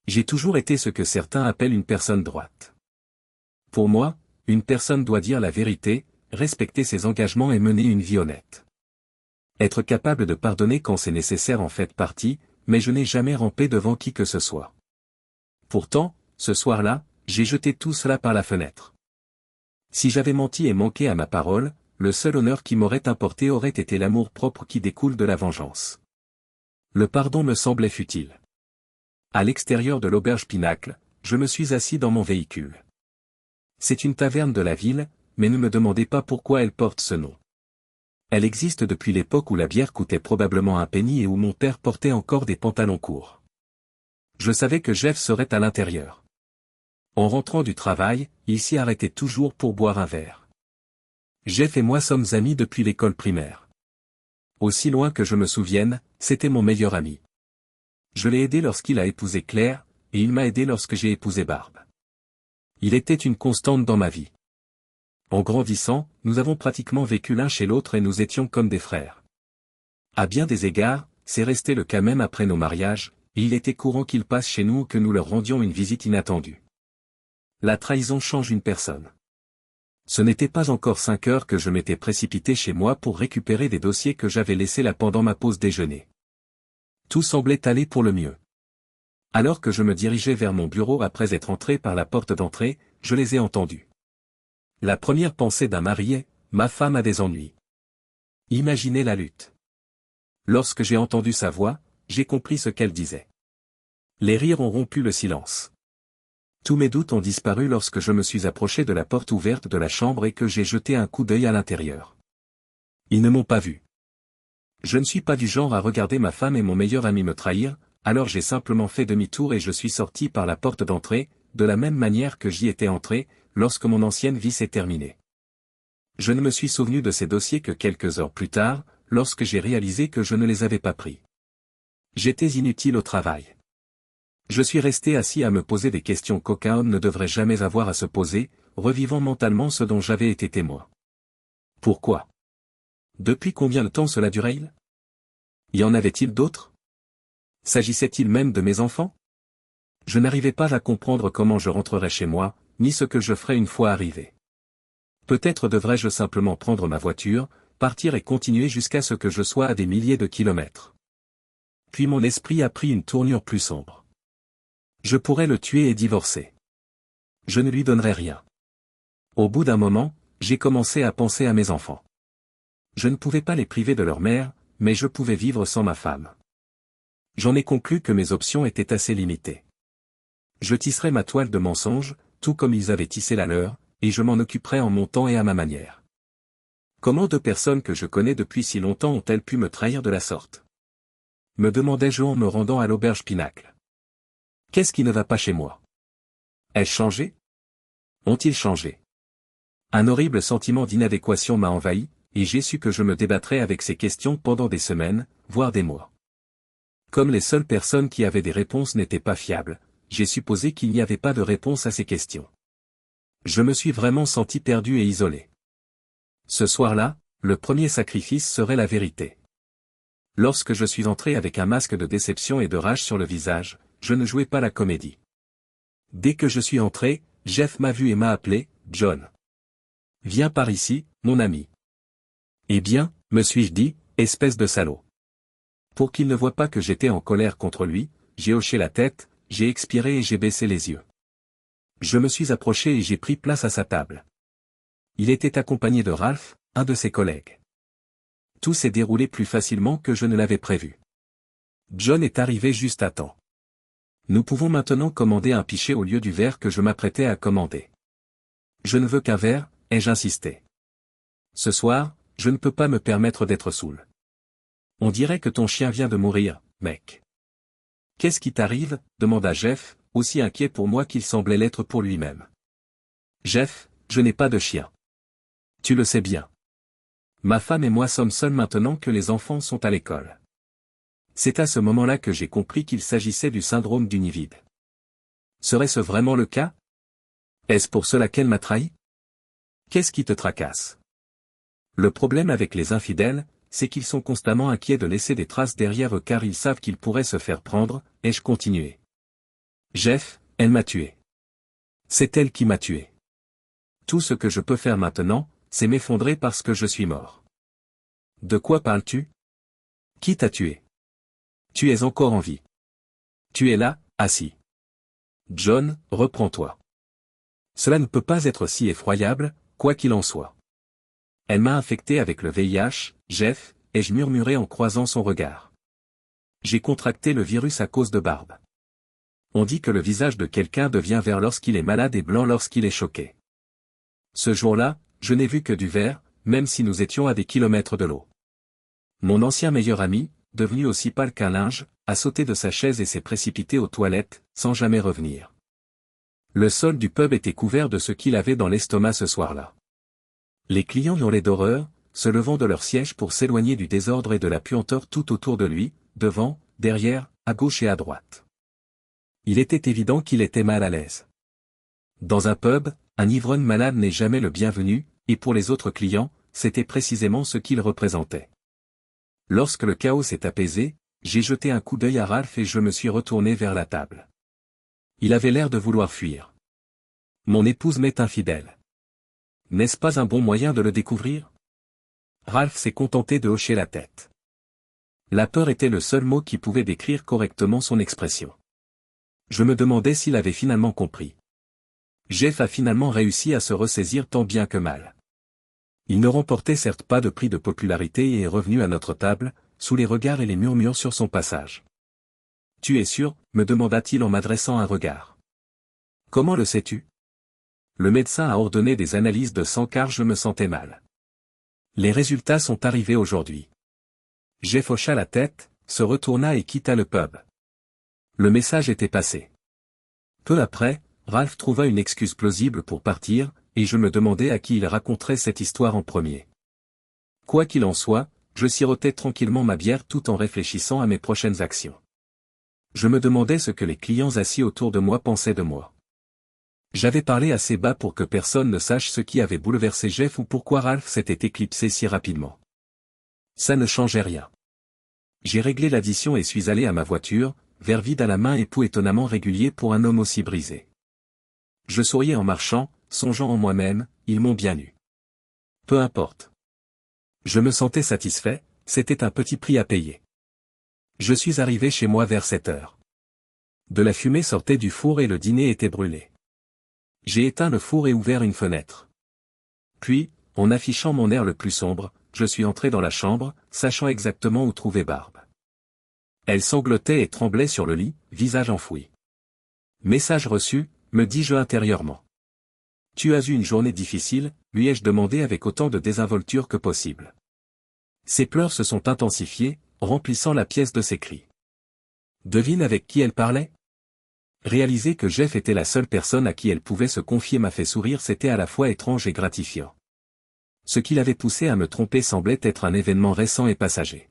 J'ai toujours été ce que certains appellent une personne droite. Pour moi, une personne doit dire la vérité, respecter ses engagements et mener une vie honnête. Être capable de pardonner quand c'est nécessaire en fait partie, mais je n'ai jamais rampé devant qui que ce soit. Pourtant, ce soir-là, j'ai jeté tout cela par la fenêtre. Si j'avais menti et manqué à ma parole, le seul honneur qui m'aurait importé aurait été l'amour-propre qui découle de la vengeance. Le pardon me semblait futile. À l'extérieur de l'auberge Pinacle, je me suis assis dans mon véhicule. C'est une taverne de la ville, mais ne me demandez pas pourquoi elle porte ce nom. Elle existe depuis l'époque où la bière coûtait probablement un penny et où mon père portait encore des pantalons courts. Je savais que Jeff serait à l'intérieur. En rentrant du travail, il s'y arrêtait toujours pour boire un verre. Jeff et moi sommes amis depuis l'école primaire. Aussi loin que je me souvienne, c'était mon meilleur ami. Je l'ai aidé lorsqu'il a épousé Claire, et il m'a aidé lorsque j'ai épousé Barb. Il était une constante dans ma vie. En grandissant, nous avons pratiquement vécu l'un chez l'autre et nous étions comme des frères. À bien des égards, c'est resté le cas même après nos mariages, et il était courant qu'ils passent chez nous ou que nous leur rendions une visite inattendue. La trahison change une personne. Ce n'était pas encore 5 heures que je m'étais précipité chez moi pour récupérer des dossiers que j'avais laissés là pendant ma pause déjeuner. Tout semblait aller pour le mieux. Alors que je me dirigeais vers mon bureau après être entré par la porte d'entrée, je les ai entendus. La première pensée d'un mari est « ma femme a des ennuis ». Imaginez la lutte. Lorsque j'ai entendu sa voix, j'ai compris ce qu'elle disait. Les rires ont rompu le silence. Tous mes doutes ont disparu lorsque je me suis approché de la porte ouverte de la chambre et que j'ai jeté un coup d'œil à l'intérieur. Ils ne m'ont pas vu. Je ne suis pas du genre à regarder ma femme et mon meilleur ami me trahir, alors j'ai simplement fait demi-tour et je suis sorti par la porte d'entrée, de la même manière que j'y étais entré, lorsque mon ancienne vie s'est terminée. Je ne me suis souvenu de ces dossiers que quelques heures plus tard, lorsque j'ai réalisé que je ne les avais pas pris. J'étais inutile au travail. Je suis resté assis à me poser des questions qu'aucun homme ne devrait jamais avoir à se poser, revivant mentalement ce dont j'avais été témoin. Pourquoi? Depuis combien de temps cela durait-il? Y en avait-il d'autres? S'agissait-il même de mes enfants? Je n'arrivais pas à comprendre comment je rentrerais chez moi, ni ce que je ferais une fois arrivé. Peut-être devrais-je simplement prendre ma voiture, partir et continuer jusqu'à ce que je sois à des milliers de kilomètres. Puis mon esprit a pris une tournure plus sombre. Je pourrais le tuer et divorcer. Je ne lui donnerais rien. Au bout d'un moment, j'ai commencé à penser à mes enfants. Je ne pouvais pas les priver de leur mère, mais je pouvais vivre sans ma femme. J'en ai conclu que mes options étaient assez limitées. Je tisserais ma toile de mensonges, tout comme ils avaient tissé la leur, et je m'en occuperais en mon temps et à ma manière. Comment 2 personnes que je connais depuis si longtemps ont-elles pu me trahir de la sorte? Me demandais-je en me rendant à l'auberge Pinacle. Qu'est-ce qui ne va pas chez moi? Ai-je changé? Ont-ils changé? Un horrible sentiment d'inadéquation m'a envahi, et j'ai su que je me débattrais avec ces questions pendant des semaines, voire des mois. Comme les seules personnes qui avaient des réponses n'étaient pas fiables, j'ai supposé qu'il n'y avait pas de réponse à ces questions. Je me suis vraiment senti perdu et isolé. Ce soir-là, le premier sacrifice serait la vérité. Lorsque je suis entré avec un masque de déception et de rage sur le visage, je ne jouais pas la comédie. Dès que je suis entré, Jeff m'a vu et m'a appelé « John. Viens par ici, mon ami. » Eh bien, me suis-je dit, espèce de salaud. Pour qu'il ne voie pas que j'étais en colère contre lui, j'ai hoché la tête, j'ai expiré et j'ai baissé les yeux. Je me suis approché et j'ai pris place à sa table. Il était accompagné de Ralph, un de ses collègues. Tout s'est déroulé plus facilement que je ne l'avais prévu. John est arrivé juste à temps. Nous pouvons maintenant commander un pichet au lieu du verre que je m'apprêtais à commander. Je ne veux qu'un verre, ai-je insisté. Ce soir, je ne peux pas me permettre d'être saoul. On dirait que ton chien vient de mourir, mec. Qu'est-ce qui t'arrive? Demanda Jeff, aussi inquiet pour moi qu'il semblait l'être pour lui-même. Jeff, je n'ai pas de chien. Tu le sais bien. Ma femme et moi sommes seuls maintenant que les enfants sont à l'école. C'est à ce moment-là que j'ai compris qu'il s'agissait du syndrome du nid vide. Serait-ce vraiment le cas? Est-ce pour cela qu'elle m'a trahi? Qu'est-ce qui te tracasse? Le problème avec les infidèles, c'est qu'ils sont constamment inquiets de laisser des traces derrière eux car ils savent qu'ils pourraient se faire prendre, ai-je continué. Jeff, elle m'a tué. C'est elle qui m'a tué. Tout ce que je peux faire maintenant, c'est m'effondrer parce que je suis mort. De quoi parles-tu? Qui t'a tué? Tu es encore en vie. Tu es là, assis. John, reprends-toi. Cela ne peut pas être si effroyable, quoi qu'il en soit. Elle m'a infecté avec le VIH, Jeff, ai-je murmuré en croisant son regard. J'ai contracté le virus à cause de Barb. On dit que le visage de quelqu'un devient vert lorsqu'il est malade et blanc lorsqu'il est choqué. Ce jour-là, je n'ai vu que du vert, même si nous étions à des kilomètres de l'eau. Mon ancien meilleur ami, devenu aussi pâle qu'un linge, a sauté de sa chaise et s'est précipité aux toilettes, sans jamais revenir. Le sol du pub était couvert de ce qu'il avait dans l'estomac ce soir-là. Les clients hurlaient d'horreur, se levant de leur siège pour s'éloigner du désordre et de la puanteur tout autour de lui, devant, derrière, à gauche et à droite. Il était évident qu'il était mal à l'aise. Dans un pub, un ivrogne malade n'est jamais le bienvenu, et pour les autres clients, c'était précisément ce qu'il représentait. Lorsque le chaos s'est apaisé, j'ai jeté un coup d'œil à Ralph et je me suis retourné vers la table. Il avait l'air de vouloir fuir. Mon épouse m'est infidèle. N'est-ce pas un bon moyen de le découvrir? Ralph s'est contenté de hocher la tête. La peur était le seul mot qui pouvait décrire correctement son expression. Je me demandais s'il avait finalement compris. Jeff a finalement réussi à se ressaisir tant bien que mal. Il ne remportait certes pas de prix de popularité et est revenu à notre table, sous les regards et les murmures sur son passage. « Tu es sûr ?» me demanda-t-il en m'adressant un regard. « Comment le sais-tu » ? Le médecin a ordonné des analyses de sang car je me sentais mal. Les résultats sont arrivés aujourd'hui. Jeff hocha la tête, se retourna et quitta le pub. Le message était passé. Peu après, Ralph trouva une excuse plausible pour partir, et je me demandais à qui il raconterait cette histoire en premier. Quoi qu'il en soit, je sirotais tranquillement ma bière tout en réfléchissant à mes prochaines actions. Je me demandais ce que les clients assis autour de moi pensaient de moi. J'avais parlé assez bas pour que personne ne sache ce qui avait bouleversé Jeff ou pourquoi Ralph s'était éclipsé si rapidement. Ça ne changeait rien. J'ai réglé l'addition et suis allé à ma voiture, verre vide à la main et pouls étonnamment régulier pour un homme aussi brisé. Je souriais en marchant, songeant en moi-même, ils m'ont bien eu. Peu importe. Je me sentais satisfait, c'était un petit prix à payer. Je suis arrivé chez moi vers 7 heures. De la fumée sortait du four et le dîner était brûlé. J'ai éteint le four et ouvert une fenêtre. Puis, en affichant mon air le plus sombre, je suis entré dans la chambre, sachant exactement où trouver Barb. Elle sanglotait et tremblait sur le lit, visage enfoui. Message reçu, me dis-je intérieurement. Tu as eu une journée difficile, lui ai-je demandé avec autant de désinvolture que possible. Ses pleurs se sont intensifiés, remplissant la pièce de ses cris. Devine avec qui elle parlait? Réaliser que Jeff était la seule personne à qui elle pouvait se confier m'a fait sourire, c'était à la fois étrange et gratifiant. Ce qui l'avait poussé à me tromper semblait être un événement récent et passager.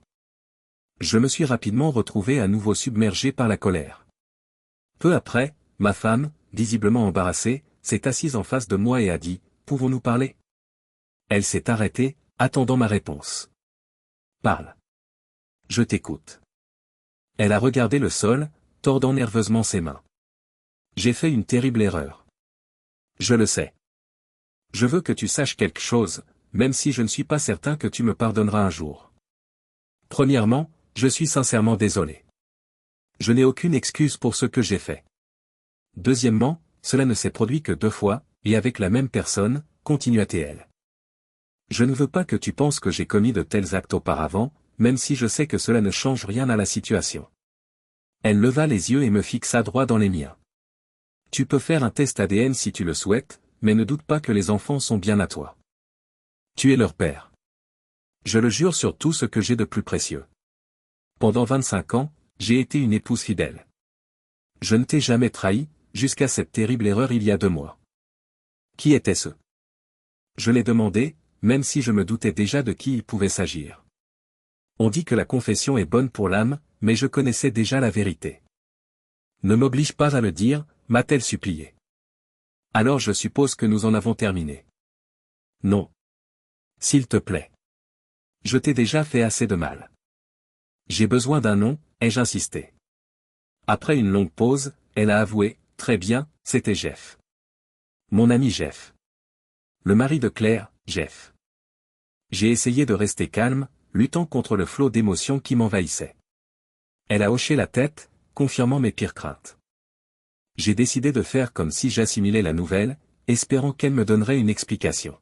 Je me suis rapidement retrouvé à nouveau submergé par la colère. Peu après, ma femme, visiblement embarrassée, s'est assise en face de moi et a dit « Pouvons-nous parler ?» Elle s'est arrêtée, attendant ma réponse. « Parle. Je t'écoute. » Elle a regardé le sol, tordant nerveusement ses mains. J'ai fait une terrible erreur. Je le sais. Je veux que tu saches quelque chose, même si je ne suis pas certain que tu me pardonneras un jour. Premièrement, je suis sincèrement désolé. Je n'ai aucune excuse pour ce que j'ai fait. Deuxièmement, cela ne s'est produit que 2 fois, et avec la même personne, continua-t-elle. Je ne veux pas que tu penses que j'ai commis de tels actes auparavant, même si je sais que cela ne change rien à la situation. Elle leva les yeux et me fixa droit dans les miens. Tu peux faire un test ADN si tu le souhaites, mais ne doute pas que les enfants sont bien à toi. Tu es leur père. Je le jure sur tout ce que j'ai de plus précieux. Pendant 25 ans, j'ai été une épouse fidèle. Je ne t'ai jamais trahi, jusqu'à cette terrible erreur il y a 2 mois. Qui était-ce? Je l'ai demandé, même si je me doutais déjà de qui il pouvait s'agir. On dit que la confession est bonne pour l'âme, mais je connaissais déjà la vérité. Ne m'oblige pas à le dire, m'a-t-elle supplié. Alors je suppose que nous en avons terminé. Non. S'il te plaît. Je t'ai déjà fait assez de mal. J'ai besoin d'un nom, ai-je insisté. Après une longue pause, elle a avoué, très bien, c'était Jeff. Mon ami Jeff. Le mari de Claire, Jeff. J'ai essayé de rester calme, luttant contre le flot d'émotions qui m'envahissait. Elle a hoché la tête, confirmant mes pires craintes. J'ai décidé de faire comme si j'assimilais la nouvelle, espérant qu'elle me donnerait une explication.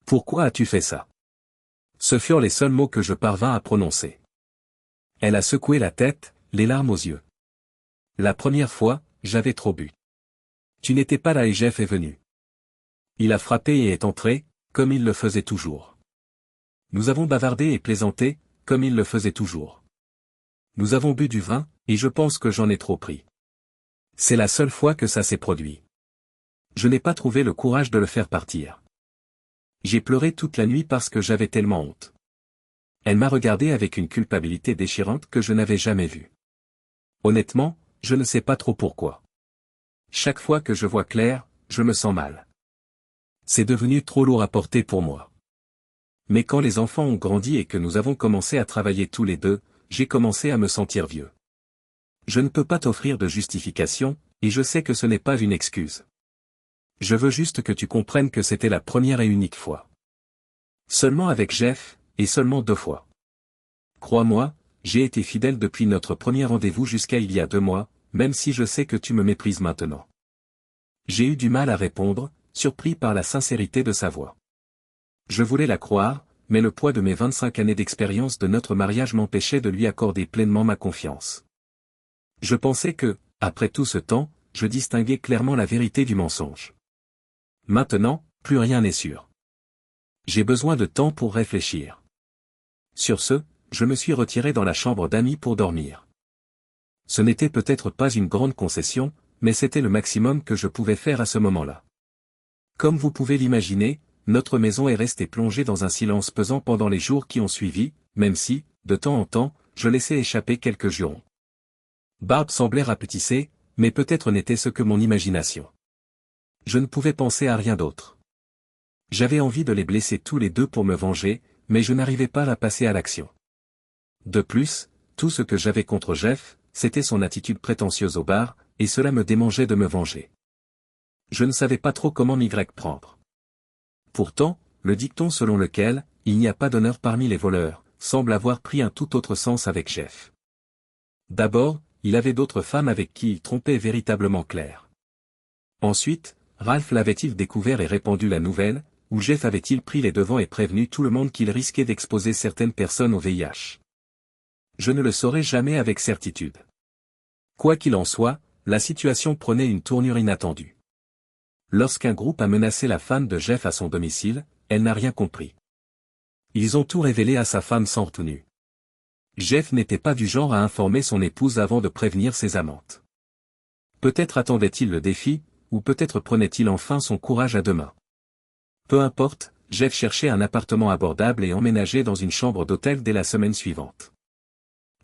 Pourquoi as-tu fait ça? Ce furent les seuls mots que je parvins à prononcer. Elle a secoué la tête, les larmes aux yeux. La première fois, j'avais trop bu. Tu n'étais pas là et Jeff est venu. Il a frappé et est entré, comme il le faisait toujours. Nous avons bavardé et plaisanté, comme il le faisait toujours. Nous avons bu du vin, et je pense que j'en ai trop pris. C'est la seule fois que ça s'est produit. Je n'ai pas trouvé le courage de le faire partir. J'ai pleuré toute la nuit parce que j'avais tellement honte. Elle m'a regardé avec une culpabilité déchirante que je n'avais jamais vue. Honnêtement, je ne sais pas trop pourquoi. Chaque fois que je vois Claire, je me sens mal. C'est devenu trop lourd à porter pour moi. Mais quand les enfants ont grandi et que nous avons commencé à travailler tous les deux, j'ai commencé à me sentir vieux. Je ne peux pas t'offrir de justification, et je sais que ce n'est pas une excuse. Je veux juste que tu comprennes que c'était la première et unique fois. Seulement avec Jeff, et seulement 2 fois. Crois-moi, j'ai été fidèle depuis notre premier rendez-vous jusqu'à il y a 2 mois, même si je sais que tu me méprises maintenant. J'ai eu du mal à répondre, surpris par la sincérité de sa voix. Je voulais la croire, mais le poids de mes 25 années d'expérience de notre mariage m'empêchait de lui accorder pleinement ma confiance. Je pensais que, après tout ce temps, je distinguais clairement la vérité du mensonge. Maintenant, plus rien n'est sûr. J'ai besoin de temps pour réfléchir. Sur ce, je me suis retiré dans la chambre d'amis pour dormir. Ce n'était peut-être pas une grande concession, mais c'était le maximum que je pouvais faire à ce moment-là. Comme vous pouvez l'imaginer, notre maison est restée plongée dans un silence pesant pendant les jours qui ont suivi, même si, de temps en temps, je laissais échapper quelques jurons. Barb semblait rapetisser, mais peut-être n'était-ce que mon imagination. Je ne pouvais penser à rien d'autre. J'avais envie de les blesser tous les deux pour me venger, mais je n'arrivais pas à passer à l'action. De plus, tout ce que j'avais contre Jeff, c'était son attitude prétentieuse au bar, et cela me démangeait de me venger. Je ne savais pas trop comment m'y prendre. Pourtant, le dicton selon lequel « il n'y a pas d'honneur parmi les voleurs » semble avoir pris un tout autre sens avec Jeff. D'abord, il avait d'autres femmes avec qui il trompait véritablement Claire. Ensuite, Ralph l'avait-il découvert et répandu la nouvelle, ou Jeff avait-il pris les devants et prévenu tout le monde qu'il risquait d'exposer certaines personnes au VIH? Je ne le saurais jamais avec certitude. Quoi qu'il en soit, la situation prenait une tournure inattendue. Lorsqu'un groupe a menacé la femme de Jeff à son domicile, elle n'a rien compris. Ils ont tout révélé à sa femme sans retenue. Jeff n'était pas du genre à informer son épouse avant de prévenir ses amantes. Peut-être attendait-il le défi, ou peut-être prenait-il enfin son courage à 2 mains. Peu importe, Jeff cherchait un appartement abordable et emménageait dans une chambre d'hôtel dès la semaine suivante.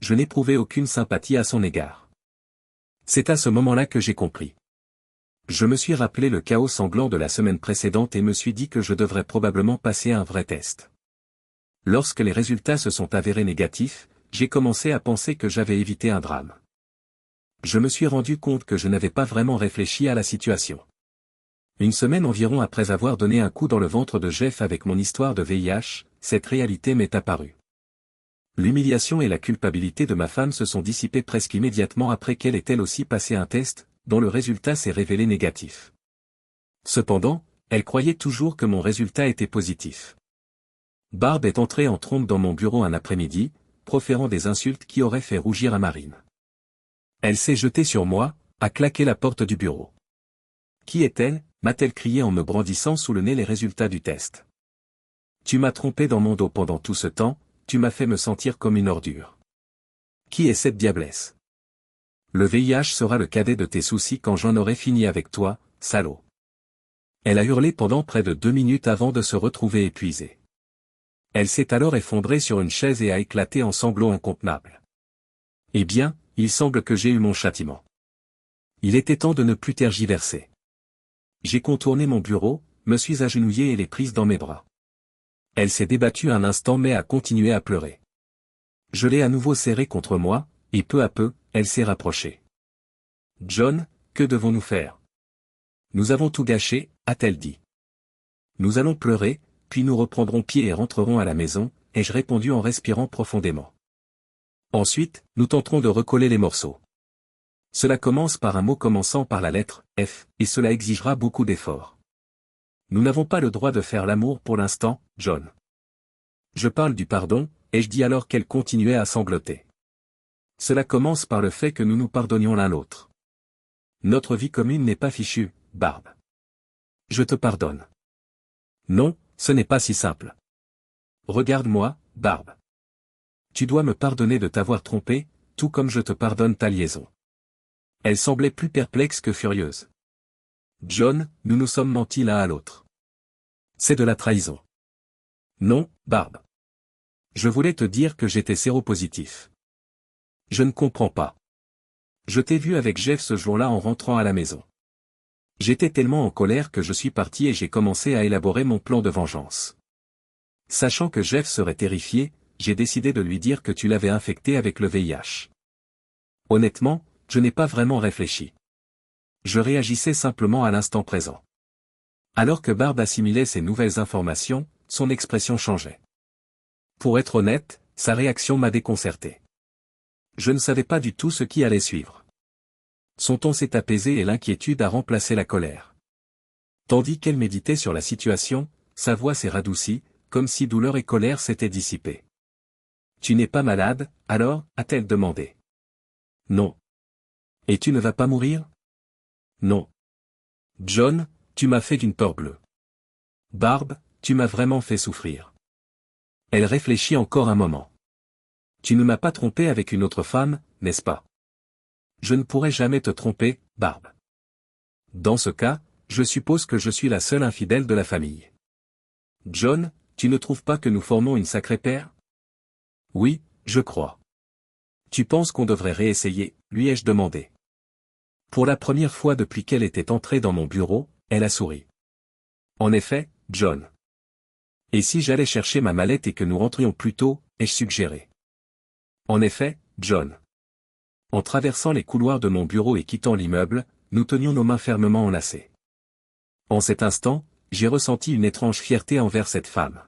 Je n'éprouvais aucune sympathie à son égard. C'est à ce moment-là que j'ai compris. Je me suis rappelé le chaos sanglant de la semaine précédente et me suis dit que je devrais probablement passer un vrai test. Lorsque les résultats se sont avérés négatifs, j'ai commencé à penser que j'avais évité un drame. Je me suis rendu compte que je n'avais pas vraiment réfléchi à la situation. Une semaine environ après avoir donné un coup dans le ventre de Jeff avec mon histoire de VIH, cette réalité m'est apparue. L'humiliation et la culpabilité de ma femme se sont dissipées presque immédiatement après qu'elle ait elle aussi passé un test, dont le résultat s'est révélé négatif. Cependant, elle croyait toujours que mon résultat était positif. Barb est entrée en trompe dans mon bureau un après-midi, proférant des insultes qui auraient fait rougir à Marine. Elle s'est jetée sur moi, a claqué la porte du bureau. « Qui est-elle » m'a-t-elle crié en me brandissant sous le nez les résultats du test. « Tu m'as trompé dans mon dos pendant tout ce temps, tu m'as fait me sentir comme une ordure. Qui est cette diablesse ? Le VIH sera le cadet de tes soucis quand j'en aurai fini avec toi, salaud. » Elle a hurlé pendant près de 2 minutes avant de se retrouver épuisée. Elle s'est alors effondrée sur une chaise et a éclaté en sanglots incontenables. Eh bien, il semble que j'ai eu mon châtiment. Il était temps de ne plus tergiverser. J'ai contourné mon bureau, me suis agenouillé et l'ai prise dans mes bras. Elle s'est débattue un instant mais a continué à pleurer. Je l'ai à nouveau serrée contre moi, et peu à peu, elle s'est rapprochée. John, que devons-nous faire? Nous avons tout gâché, a-t-elle dit. Nous allons pleurer, puis nous reprendrons pied et rentrerons à la maison, ai-je répondu en respirant profondément. Ensuite, nous tenterons de recoller les morceaux. Cela commence par un mot commençant par la lettre F, et cela exigera beaucoup d'efforts. Nous n'avons pas le droit de faire l'amour pour l'instant, John. Je parle du pardon, ai-je dit alors qu'elle continuait à sangloter. Cela commence par le fait que nous nous pardonnions l'un l'autre. Notre vie commune n'est pas fichue, Barb. Je te pardonne. Non, ce n'est pas si simple. Regarde-moi, Barb. Tu dois me pardonner de t'avoir trompé, tout comme je te pardonne ta liaison. Elle semblait plus perplexe que furieuse. John, nous nous sommes mentis l'un à l'autre. C'est de la trahison. Non, Barb. Je voulais te dire que j'étais séropositif. Je ne comprends pas. Je t'ai vu avec Jeff ce jour-là en rentrant à la maison. J'étais tellement en colère que je suis parti et j'ai commencé à élaborer mon plan de vengeance. Sachant que Jeff serait terrifié, j'ai décidé de lui dire que tu l'avais infecté avec le VIH. Honnêtement, je n'ai pas vraiment réfléchi. Je réagissais simplement à l'instant présent. Alors que Barb assimilait ces nouvelles informations, son expression changeait. Pour être honnête, sa réaction m'a déconcerté. Je ne savais pas du tout ce qui allait suivre. Son ton s'est apaisé et l'inquiétude a remplacé la colère. Tandis qu'elle méditait sur la situation, sa voix s'est radoucie, comme si douleur et colère s'étaient dissipées. « Tu n'es pas malade, alors ?» a-t-elle demandé. « Non. »« Et tu ne vas pas mourir ?»« Non. »« John, tu m'as fait d'une peur bleue. »« Barb, tu m'as vraiment fait souffrir. » Elle réfléchit encore un moment. « Tu ne m'as pas trompé avec une autre femme, n'est-ce pas? » Je ne pourrai jamais te tromper, Barb. Dans ce cas, je suppose que je suis la seule infidèle de la famille. John, tu ne trouves pas que nous formons une sacrée paire? Oui, je crois. Tu penses qu'on devrait réessayer, lui ai-je demandé. Pour la première fois depuis qu'elle était entrée dans mon bureau, elle a souri. En effet, John. Et si j'allais chercher ma mallette et que nous rentrions plus tôt, ai-je suggéré. En effet, John. En traversant les couloirs de mon bureau et quittant l'immeuble, nous tenions nos mains fermement enlacées. En cet instant, j'ai ressenti une étrange fierté envers cette femme.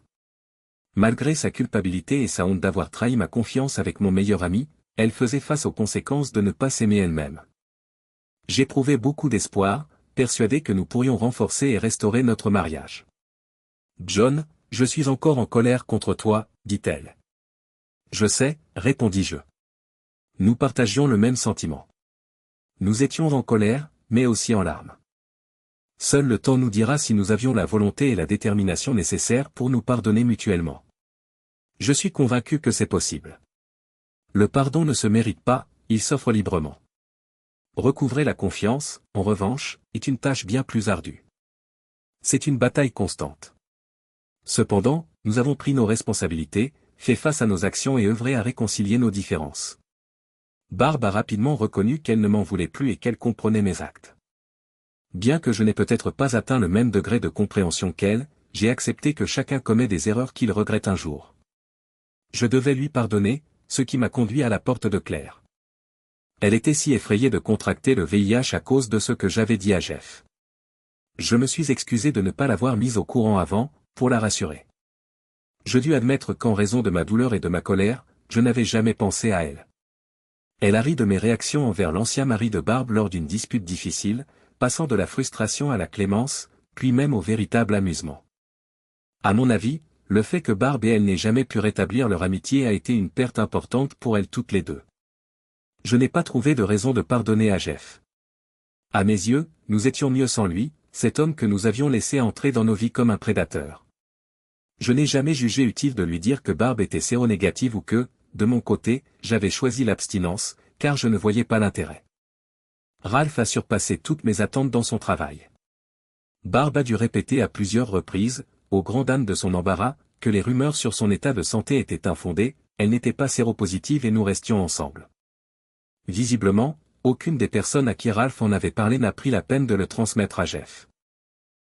Malgré sa culpabilité et sa honte d'avoir trahi ma confiance avec mon meilleur ami, elle faisait face aux conséquences de ne pas s'aimer elle-même. J'éprouvais beaucoup d'espoir, persuadé que nous pourrions renforcer et restaurer notre mariage. John, je suis encore en colère contre toi, dit-elle. Je sais, répondis-je. Nous partagions le même sentiment. Nous étions en colère, mais aussi en larmes. Seul le temps nous dira si nous avions la volonté et la détermination nécessaires pour nous pardonner mutuellement. Je suis convaincu que c'est possible. Le pardon ne se mérite pas, il s'offre librement. Recouvrer la confiance, en revanche, est une tâche bien plus ardue. C'est une bataille constante. Cependant, nous avons pris nos responsabilités, fait face à nos actions et œuvré à réconcilier nos différences. Barb a rapidement reconnu qu'elle ne m'en voulait plus et qu'elle comprenait mes actes. Bien que je n'ai peut-être pas atteint le même degré de compréhension qu'elle, j'ai accepté que chacun commet des erreurs qu'il regrette un jour. Je devais lui pardonner, ce qui m'a conduit à la porte de Claire. Elle était si effrayée de contracter le VIH à cause de ce que j'avais dit à Jeff. Je me suis excusé de ne pas l'avoir mise au courant avant, pour la rassurer. Je dus admettre qu'en raison de ma douleur et de ma colère, je n'avais jamais pensé à elle. Elle a ri de mes réactions envers l'ancien mari de Barb lors d'une dispute difficile, passant de la frustration à la clémence, puis même au véritable amusement. À mon avis, le fait que Barb et elle n'aient jamais pu rétablir leur amitié a été une perte importante pour elles toutes les deux. Je n'ai pas trouvé de raison de pardonner à Jeff. À mes yeux, nous étions mieux sans lui, cet homme que nous avions laissé entrer dans nos vies comme un prédateur. Je n'ai jamais jugé utile de lui dire que Barb était séronégative ou que, de mon côté, j'avais choisi l'abstinence, car je ne voyais pas l'intérêt. Ralph a surpassé toutes mes attentes dans son travail. Barb a dû répéter à plusieurs reprises, au grand dam de son embarras, que les rumeurs sur son état de santé étaient infondées, elle n'était pas séropositive et nous restions ensemble. Visiblement, aucune des personnes à qui Ralph en avait parlé n'a pris la peine de le transmettre à Jeff.